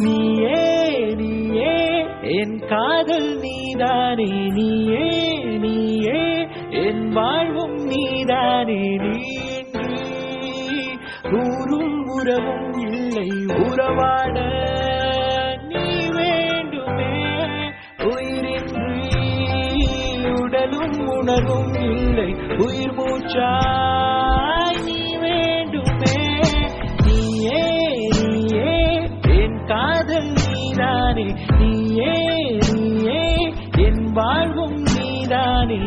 நீயே நீயே என் காதல் நீதானே நீயே நீயே என் வாழ்வும் நீதானே நீன்றி ஊரும் உறவும் இல்லை உறவாட நீ வேண்டுமே உயிரின்றி உடலும் உணர்வும் இல்லை உயிர் மூச்சாய் நீ வேண்டுமே நீயே நீயே என் காதல் நீதானே நீயே நீயே என் வாழ்வும் நீதானே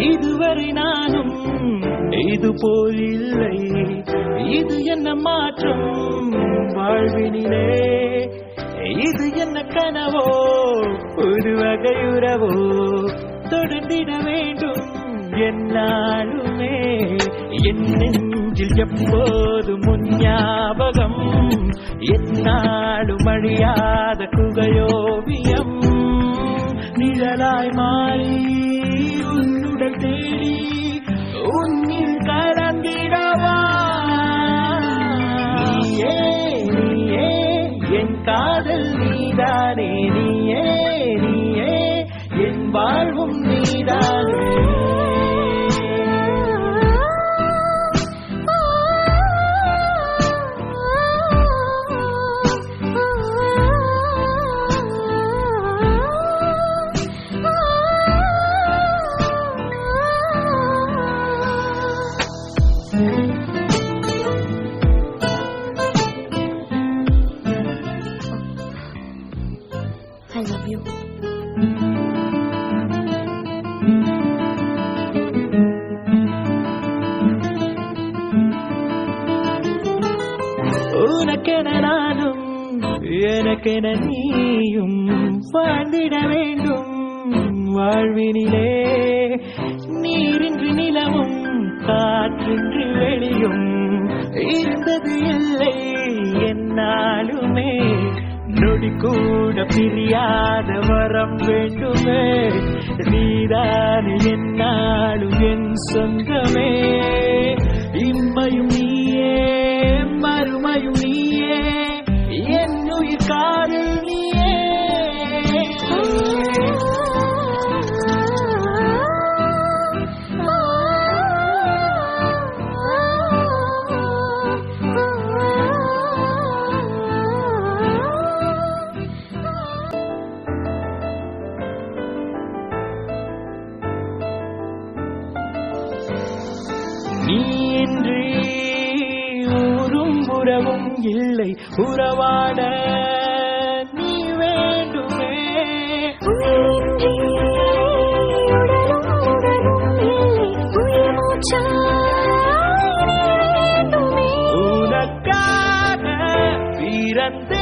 இதுவரை நானும் இது போல் இல்லை இது என்ன மாற்றம் வாழ்வினிலே இது என்ன கனவோ ஒரு வகையுறவோ தொடர்ந்திட வேண்டும் என்னாலுமே என் நெஞ்சில் எப்போது முன் ஞாபகம் என்னாலும் அழியாத குகையோவியம் நிழலாய் மாறி உன்னுடன் தேடி உன்னில் கலந்திடவா நீயே நீயே என் காதல் நீதானே நீயே நீயே என் வாழ்வும் நீதானே I love you. உனக்கென நானும் எனக்கென நீயும் வாழ்ந்திட வேண்டும் வாழ்வினிலே நீரின்றி நிலவும் காற்றின்றி வெளியும் இருந்தது இல்லை என்னாலுமே நொடி கூட பிரியாத வரம் வேண்டுமே நீதானே என்னாலும் என் சொந்தமே இம்மையும் நீயே மறுமையும் நீயே என் உயிர் காதல் நீயே நீன்றி ஊரும் உறவும் இல்லை உறவாட நீ வேண்டுமே உனக்காக பிறந்த